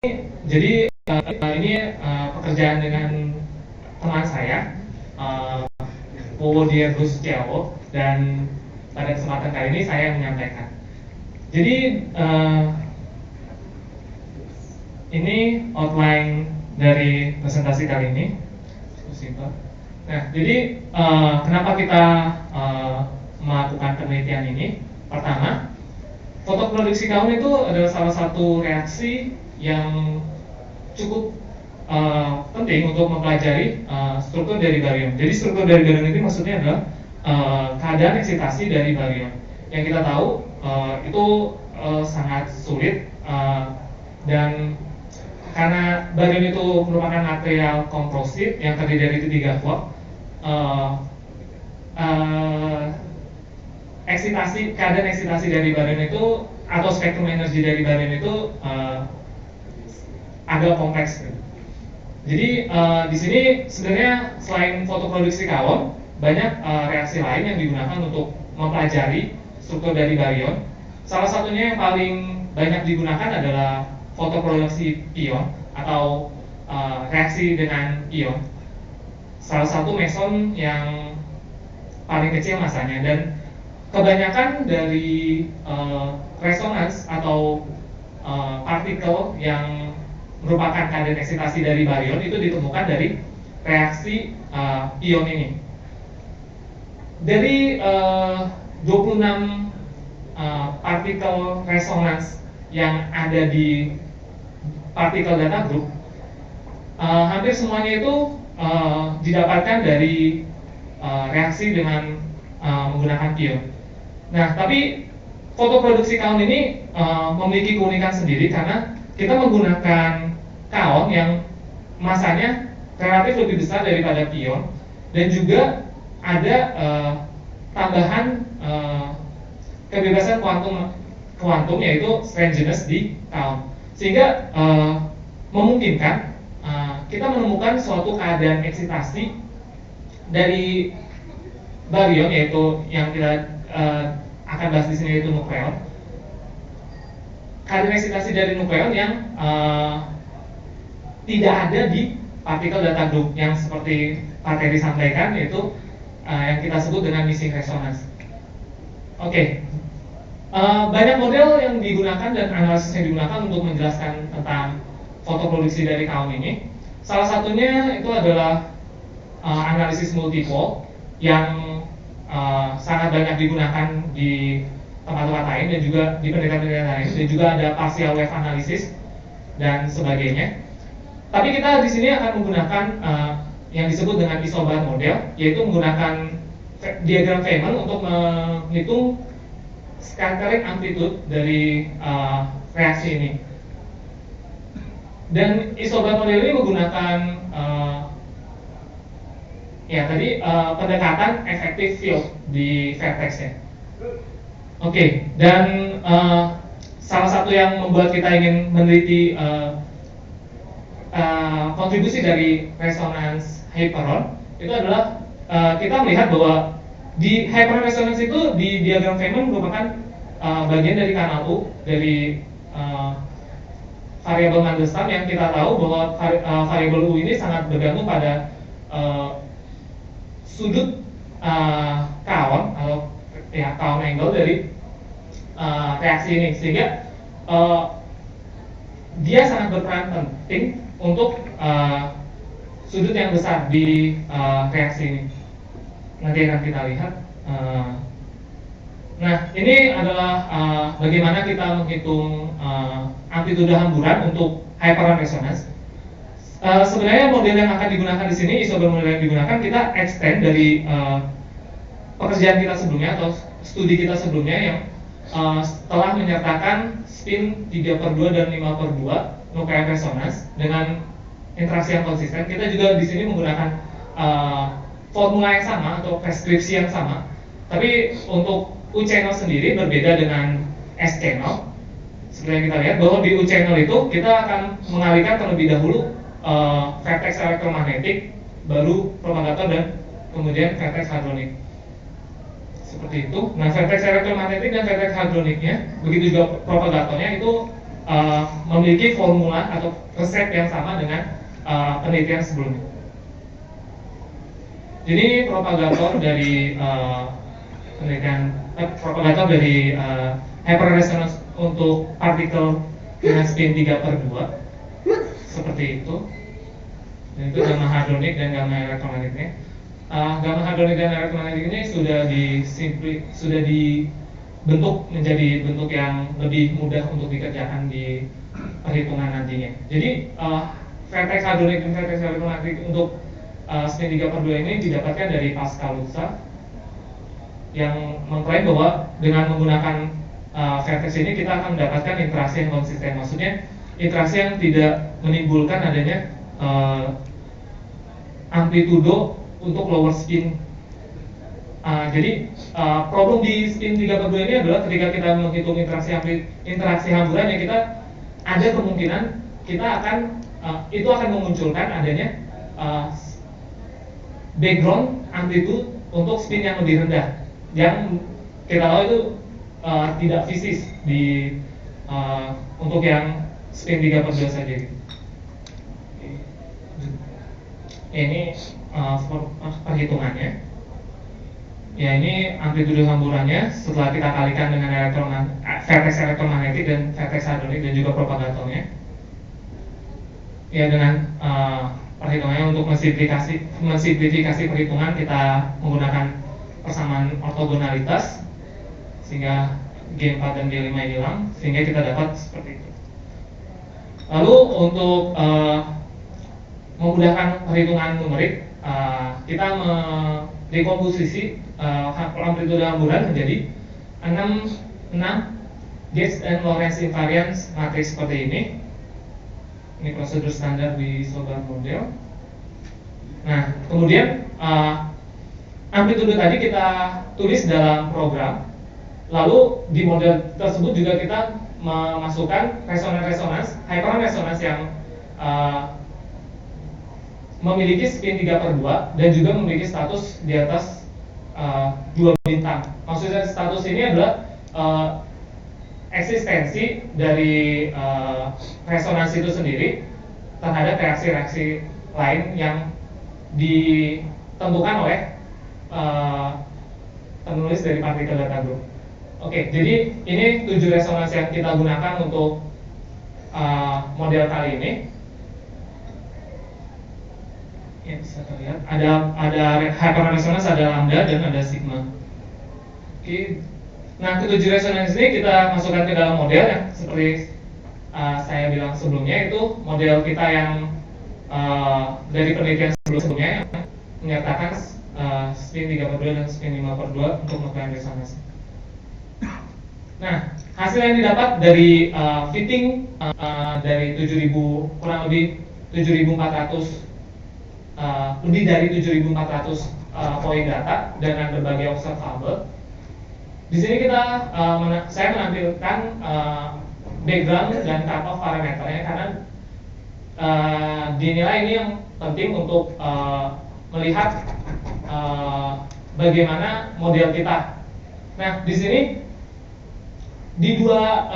Jadi ini pekerjaan dengan teman saya, Powo Diego Setiawo, dan pada kesempatan kali ini saya menyampaikan. Jadi ini outline dari presentasi kali ini. Nah, jadi kenapa kita melakukan penelitian ini? Pertama, fotoproduksi kaum itu adalah salah satu reaksi yang cukup penting untuk mempelajari struktur dari baryon. Jadi struktur dari baryon itu maksudnya adalah keadaan eksitasi dari baryon. Yang kita tahu itu sangat sulit dan karena baryon itu merupakan material komposit yang terdiri dari 3 quark, keadaan eksitasi dari baryon itu atau spektrum energi dari baryon itu agak kompleks. Jadi di sini sebenarnya selain fotoproduksi kawon, banyak reaksi lain yang digunakan untuk mempelajari struktur dari baryon. Salah satunya yang paling banyak digunakan adalah fotoproduksi pion atau reaksi dengan ion. Salah satu meson yang paling kecil masanya, dan kebanyakan dari resonans atau partikel yang merupakan keadaan eksitasi dari baryon itu ditemukan dari reaksi ion ini. Dari 26 partikel resonans yang ada di partikel data group, hampir semuanya itu didapatkan dari reaksi dengan menggunakan pion. Nah, tapi fotoproduksi kaon ini memiliki keunikan sendiri karena kita menggunakan kaon yang masanya relatif lebih besar daripada pion, dan juga ada tambahan kebebasan kuantum yaitu strangeness di kaon, sehingga memungkinkan kita menemukan suatu keadaan eksitasi dari baryon, yaitu yang kita akan bahas di sini, yaitu nukleon. Keadaan eksitasi dari nukleon yang tidak ada di partikel data group yang seperti Pak Terry sampaikan, yaitu yang kita sebut dengan missing resonance. Oke. Banyak model yang digunakan dan analisis yang digunakan untuk menjelaskan tentang fotoproduksi dari kaum ini. Salah satunya itu adalah analisis multipole yang sangat banyak digunakan di tempat-tempat lain dan juga di penelitian-penelitian lain, dan juga ada partial wave analysis dan sebagainya. Tapi kita di sini akan menggunakan yang disebut dengan isobar model, yaitu menggunakan diagram Feynman untuk menghitung scattering amplitude dari reaksi ini. Dan isobar model ini menggunakan pendekatan effective field di vertexnya. Oke, dan salah satu yang membuat kita ingin meneliti kontribusi dari resonance hyperon itu adalah kita melihat bahwa di hyperon resonance itu di diagram Feynman merupakan bagian dari kanal U dari variabel Mandelstam, yang kita tahu bahwa variabel U ini sangat bergantung pada sudut kaon atau kaon angle dari reaksi ini, sehingga dia sangat berperan penting untuk sudut yang besar di reaksi ini. Nanti akan kita lihat. Nah, ini adalah bagaimana kita menghitung amplitude hamburan untuk hyperon resonance. Sebenarnya model yang akan digunakan di sini, isobar model yang digunakan, kita extend dari pekerjaan kita sebelumnya atau studi kita sebelumnya yang telah menyertakan spin 3/2 dan 5/2 nuklear resonance dengan interaksi yang konsisten. Kita juga di sini menggunakan formula yang sama atau preskripsi yang sama, tapi untuk U channel sendiri berbeda dengan S channel. Seperti yang kita lihat bahwa di U channel itu kita akan mengalihkan terlebih dahulu vertex elektromagnetik, baru propagator, dan kemudian vertex hadronik. Seperti itu. Nah, vertex elektromagnetik dan vertex hadroniknya, begitu juga propagatornya, itu memiliki formula atau resep yang sama dengan penelitian sebelumnya. Jadi propagator dari hyperresonance untuk partikel dengan spin 3/2 seperti itu. Dan itu gamma hadronik dan gamma elektromagnetiknya. Gamma hadronik dan elektromagnetik ini sudah dibentuk menjadi bentuk yang lebih mudah untuk dikerjakan di perhitungan nantinya. Jadi vertex hadronik dan vertex elektromagnetik untuk spin 3/2 ini didapatkan dari Pascalusa yang mengklaim bahwa dengan menggunakan vertex ini kita akan mendapatkan interaksi yang konsisten. Maksudnya interaksi yang tidak menimbulkan adanya amplitudo untuk lower spin. Jadi problem di spin 3/2 ini adalah ketika kita menghitung interaksi hamburan, ya kita ada kemungkinan kita akan itu akan memunculkan adanya background amplitude untuk spin yang lebih rendah, yang kita tahu itu tidak fisis di untuk yang spin 3/2 saja gitu. Ini perhitungannya. Ya, ini amplitude hamburannya setelah kita kalikan dengan vertex elektromagnetik dan vertex hadronik dan juga propagatornya. Ya, dengan perhitungannya untuk mensimplifikasi perhitungan kita menggunakan persamaan ortogonalitas sehingga G4 dan G5 hilang, sehingga kita dapat seperti itu. Lalu untuk memudahkan perhitungan numerik, kita mendekomposisi amplitude hamburan menjadi 6 Gates and Lorentz invariance matrix seperti ini. Ini prosedur standar di Isobar model. Nah, kemudian amplitude tadi kita tulis dalam program. Lalu di model tersebut juga kita memasukkan resonans, hyperon resonans yang memiliki spin 3/2 dan juga memiliki status di atas 2 bintang. Maksudnya status ini adalah eksistensi dari resonansi itu sendiri terhadap reaksi-reaksi lain yang ditentukan oleh penulis dari partikel data group. Oke, jadi ini 7 resonansi yang kita gunakan untuk model kali ini. Ya, bisa terlihat ada hyperon resonance, ada lambda dan ada sigma. Oke. Nah, ke-7 resonansi ini kita masukkan ke dalam model yang seperti saya bilang sebelumnya, itu model kita yang dari penelitian sebelumnya yang menyertakan spin 3/2 dan spin 5/2 untuk melakukan resonansi. Nah, hasil yang didapat dari fitting dari 7.000 kurang lebih 7.400 lebih dari 7.400 poin data dengan berbagai observable. Di sini saya menampilkan background dan cutoff parameternya karena dinilai ini yang penting untuk melihat bagaimana model kita. Nah, di sini di dua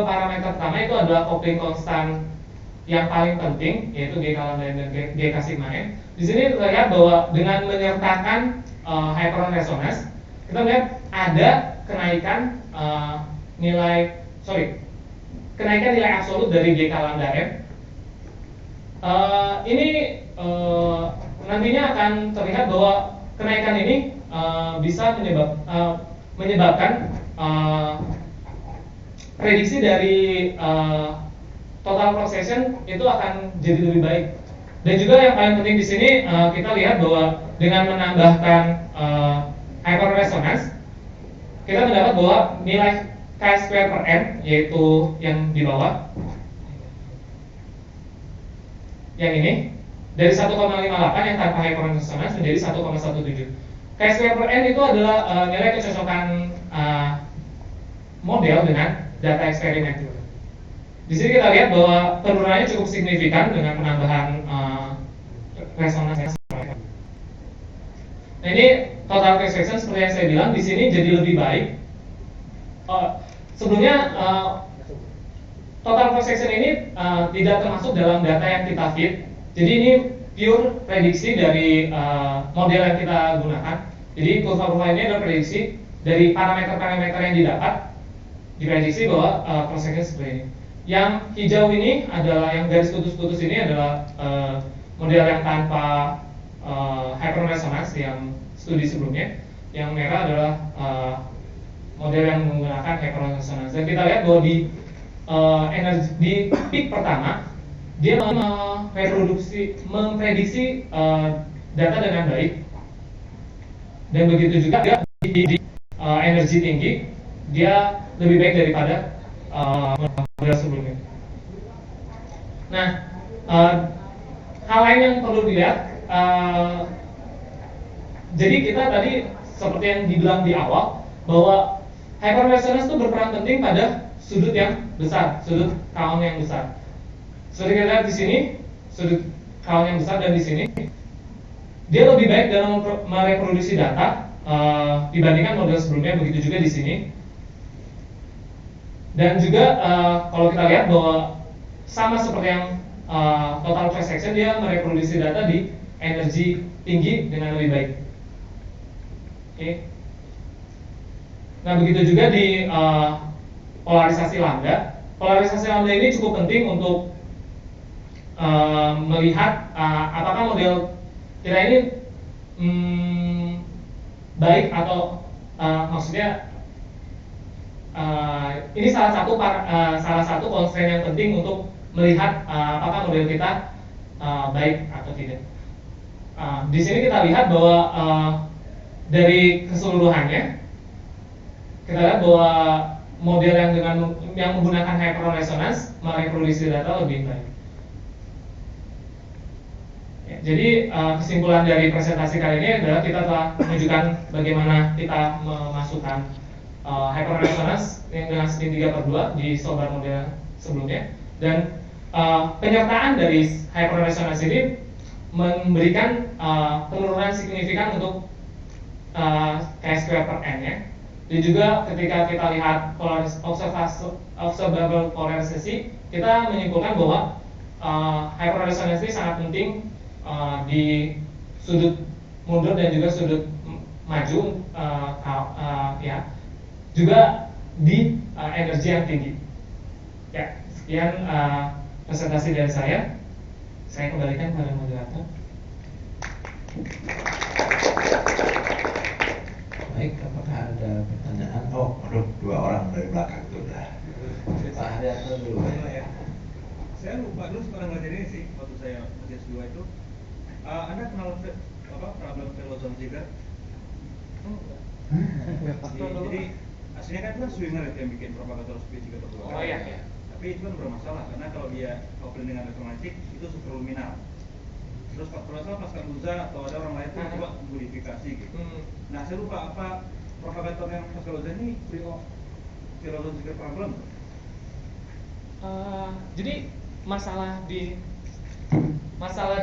parameter pertama itu adalah coupling constant yang paling penting, yaitu G lambda dan G sigma n. Di sini terlihat bahwa dengan menyertakan hyperon resonance, kita melihat ada kenaikan nilai absolut dari G lambda n. Ini nantinya akan terlihat bahwa kenaikan ini bisa menyebabkan prediksi dari total precession itu akan jadi lebih baik. Dan juga yang paling penting di sini kita lihat bahwa dengan menambahkan hyperon resonance, kita mendapat bahwa nilai chi² per n, yaitu yang di bawah, yang ini, dari 1,58 yang tanpa hyperon resonance menjadi 1,17. Chi² per n itu adalah nilai kecocokan model dengan data eksperimen. Di sini kita lihat bahwa penurunannya cukup signifikan dengan penambahan resonansi. Nah, ini total restriction seperti yang saya bilang di sini jadi lebih baik. Sebelumnya total cross section ini tidak termasuk dalam data yang kita feed. Jadi ini pure prediksi dari model yang kita gunakan. Jadi kurva-kurva ini adalah prediksi dari parameter-parameter yang didapat, diprediksi bahwa cross section seperti ini. Yang hijau ini adalah, yang garis putus-putus ini adalah model yang tanpa hyper resonance yang studi sebelumnya. Yang merah adalah model yang menggunakan hyper resonance. Dan kita lihat bahwa di energi di peak pertama dia memprediksi data dengan baik, dan begitu juga dia di energi tinggi dia lebih baik daripada model sebelumnya. Nah, hal lain yang perlu dilihat, jadi kita tadi seperti yang dibilang di awal bahwa hyperresonance itu berperan penting pada sudut yang besar, sudut kawan yang besar. Seperti kita lihat di sini, sudut kawan yang besar, dan di sini dia lebih baik dalam mereproduksi data dibandingkan model sebelumnya. Begitu juga di sini. Dan juga kalau kita lihat bahwa sama seperti yang total cross section, dia mereproduksi data di energi tinggi dengan lebih baik. Oke. Nah, begitu juga di polarisasi lambda. Polarisasi lambda ini cukup penting untuk melihat apakah model kita ini baik atau maksudnya ini salah satu constraint yang penting untuk melihat apakah model kita baik atau tidak. Di sini kita lihat bahwa dari keseluruhannya kita lihat bahwa model yang menggunakan hyperresonance mereproduksi data lebih baik. Ya, jadi kesimpulan dari presentasi kali ini adalah kita telah menunjukkan bagaimana kita memasukkan hyperresonance yang dengan spin 3/2 di software model sebelumnya, dan penyertaan dari hyperresonance ini memberikan penurunan signifikan untuk chi-square/n nya. Dan juga ketika kita lihat observable polarisasi, kita menyimpulkan bahwa hyperresonance ini sangat penting di sudut mundur dan juga sudut maju, ya, juga di energi yang tinggi. Ya, sekian presentasi dari saya. Saya kembalikan kepada moderator. Baik, apakah ada pertanyaan? Oh, aduh, dua orang dari belakang itu udah. Pak Haryanto dulu ya. Saya lupa dulu sekarang ngajar ini sih, waktu saya masih S2 itu. Anda kenal problem Velozon Ziegler? Jadi aslinya kan itu Swinger itu yang bikin propagator speed 3/2. Oh iya. Tapi itu kan bermasalah karena kalau dia coupling dengan elektromagnetik itu superluminal. Terus kalau salah Pascal Uza atau ada orang lain tuh coba modifikasi gitu. Nah, saya lupa apa propagator yang Pascal Uza ini free of Velozon Ziegler problem. Jadi masalah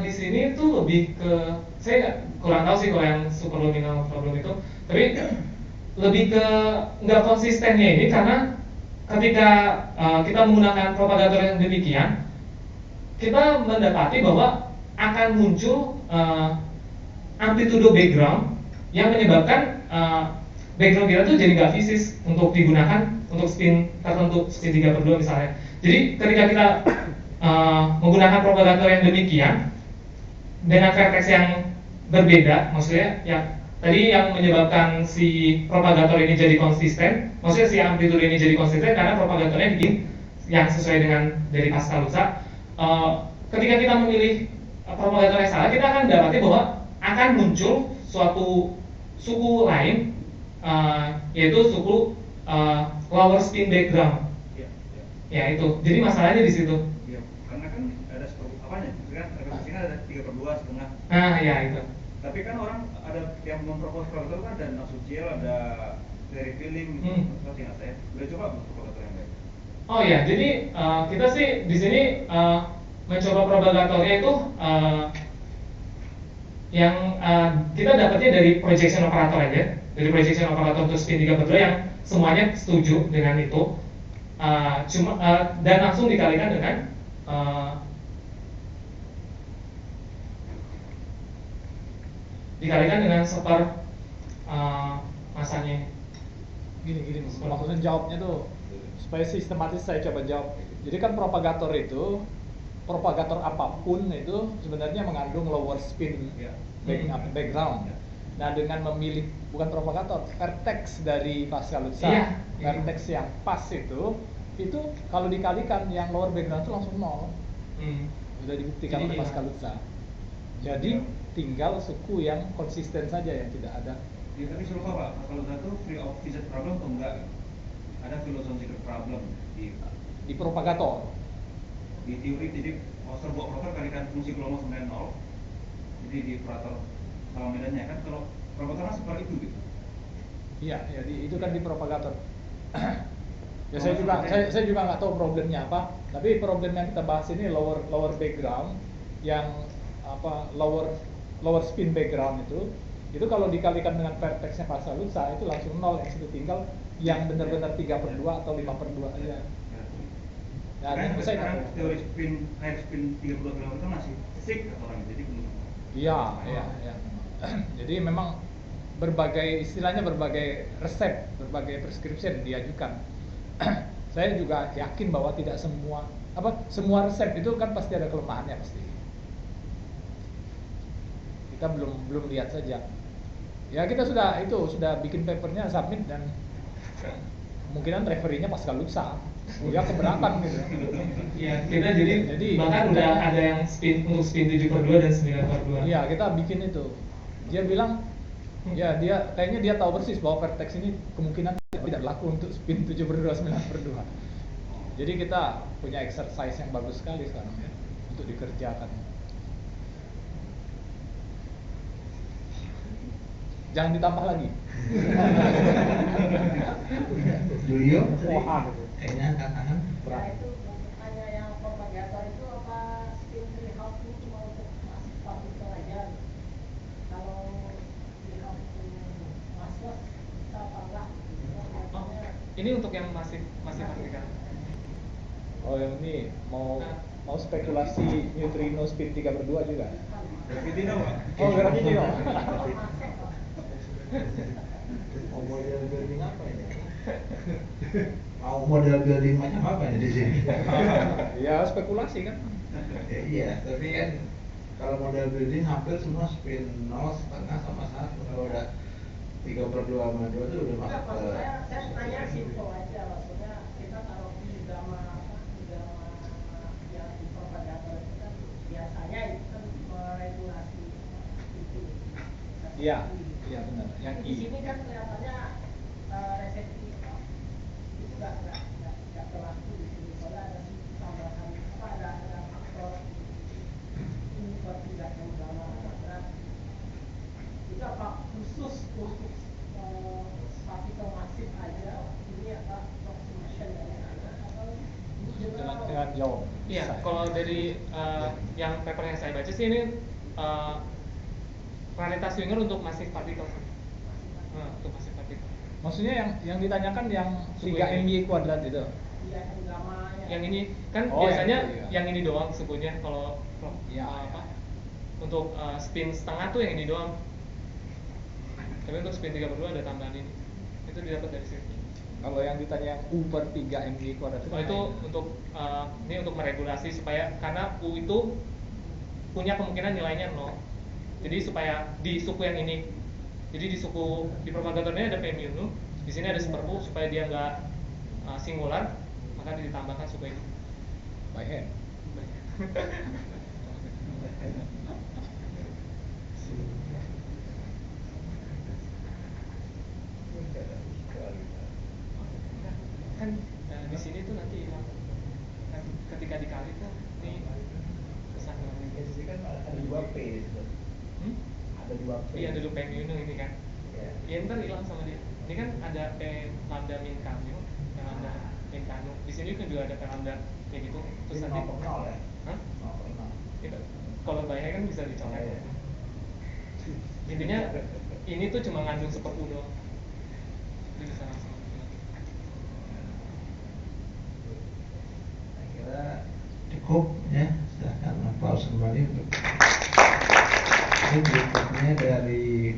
di sini tuh lebih ke, saya kurang tahu sih kalau yang superluminal problem itu, tapi lebih ke nggak konsistennya ini, karena ketika kita menggunakan propagator yang demikian, kita mendapati bahwa akan muncul amplitudo background yang menyebabkan background kita tuh jadi nggak fisis untuk digunakan untuk spin tertentu, spin 3/2 misalnya. Jadi ketika kita menggunakan propagator yang demikian dengan vertex yang berbeda, maksudnya yang tadi yang menyebabkan si propagator ini jadi konsisten, maksudnya si amplitude ini jadi konsisten karena propagatornya bikin yang sesuai dengan dari Pascal Uza. Ketika kita memilih propagator yang salah, kita akan dapati bahwa akan muncul suatu suku lain, yaitu suku lower spin background. Ya itu. Jadi masalahnya di situ. Iya, karena kan ada apanya? Kan frekuensinya ada 3/2,5. Nah, ya itu. Tapi kan orang ada yang mempropos propagator kan, ada Nasuciel, ada Larry Filling, pasti nggak saya. Udah coba propagator yang lain. Oh ya, jadi kita sih di sini mencoba propagatornya itu yang kita dapatnya dari projection operator aja, dari projection operator untuk spin 3/2 yang semuanya setuju dengan itu. dan langsung dikalikan dengan seper masanya. Gini, maksudnya jawabnya tuh supaya sistematis saya coba jawab. Jadi kan propagator apapun itu sebenarnya mengandung lower spin background. Nah, dengan memilih bukan propagator, vertex dari Pascal Lutz, vertex yang pas itu kalau dikalikan yang lower background itu langsung nol. Sudah dibuktikan oleh Pascal Lutz. Jadi tinggal suku yang konsisten saja yang tidak ada. Ya, tapi serupa Pak, kalau satu free of visit problem atau enggak? Ada philosophical problem di propagator. Di teori, jadi sebuah operator kalikan fungsi kelompok sampai 0, jadi di operator sama medannya kan, kalau propagatornya seperti itu gitu. Iya, itu kan di propagator. Ya saya juga nggak tahu problemnya apa, tapi problem yang kita bahas ini lower background yang lower spin background itu kalau dikalikan dengan vertexnya Pascal Lutz itu langsung nol, yang situ tinggal yang benar-benar 3/2 atau 5/2 aja. Nah, sekarang teori high spin 32 km itu masih sick atau orang, jadi belum. Iya. Jadi memang istilahnya berbagai resep, berbagai prescription diajukan. Saya juga yakin bahwa tidak semua resep itu kan pasti ada kelemahannya pasti. Kita belum lihat saja. Ya kita sudah bikin papernya, submit, dan kemungkinan referee-nya Pascal Lutz. Ya keberatan gitu. Ya, kita jadi bahkan udah ada yang untuk spin 7/2 dan 9/2. Iya, kita bikin itu. Dia bilang ya kayaknya dia tahu persis bahwa vertex ini kemungkinan tidak laku untuk spin 7/2 9/2. Jadi kita punya exercise yang bagus sekali sekarang ya untuk dikerjakan. Jangan ditambah lagi. Julio, Gitu. kayaknya angkat tangan. Ya itu hanya yang propagator itu apa spin treehouse itu cuma untuk masuk partikel aja. Kalau treehouse itu masuk bisa apa enggak? Ini untuk yang masih partikel. Oh yang ini mau spekulasi neutrino spin 3/2 juga? Gravitino Pak. Oh gravitino. Mau model building apa ini? Mau model building macam apa ini di sini? Ya spekulasi kan. Ya, iya, tapi kan kalau model building hampir semua spin 0, setengah sama 1. Kalau udah 3/2 sama 2 itu udah masuk ke. Saya tanya simpel aja, maksudnya kita taruh di drama yang di propagator itu kan biasanya itu kan meregulasi itu. Iya benar. Yang di sini kan kelihatannya resepsi itu nggak berlaku di sini, soalnya ada tambahan ada faktor ini tidak yang drama. Itu apa khusus untuk partikel masif aja, ini apa approximation dari sana atau dengan jawab. Iya, kalau dari yang paper yang saya baca sih ini raritas Winger untuk masif partikel. Untuk masif partikel. Maksudnya yang ditanyakan yang 3 MY kuadrat itu? Iya, dramanya. Yang ini kan Oh, biasanya yang yang ini doang sebutnya kalau Ya. untuk spin setengah tuh yang ini doang. Tapi untuk spin 3/2 ada tambahan ini. Itu didapat dari sini. Kalau yang ditanya yang U/3 MY kuadrat itu untuk ini untuk meregulasi supaya karena U itu punya kemungkinan nilainya 0. Jadi supaya di suku yang ini, jadi di propagatornya ada P mu, di sini ada super U supaya dia nggak singular, maka ditambahkan suku ini. by hand. Kan di sini tuh nanti hilang. Ketika dikali tuh ini pesan Di sini kan ada 2P itu. Ada 2P. Iya, ada P mu ini kan. Ya ntar hilang sama dia. Ini kan ada P lambda min kanu, P lambda min kanu. Di sini kan juga ada P lambda kayak gitu. Terus nanti 0,0 ya? Hah? 0,0. Itu kalau banyak kan bisa dicolek. Intinya ini tuh cuma ngandung seperti doang. Jadi bisa langsung. cukup ya. Silahkan aplaus kembali untuk berikutnya dari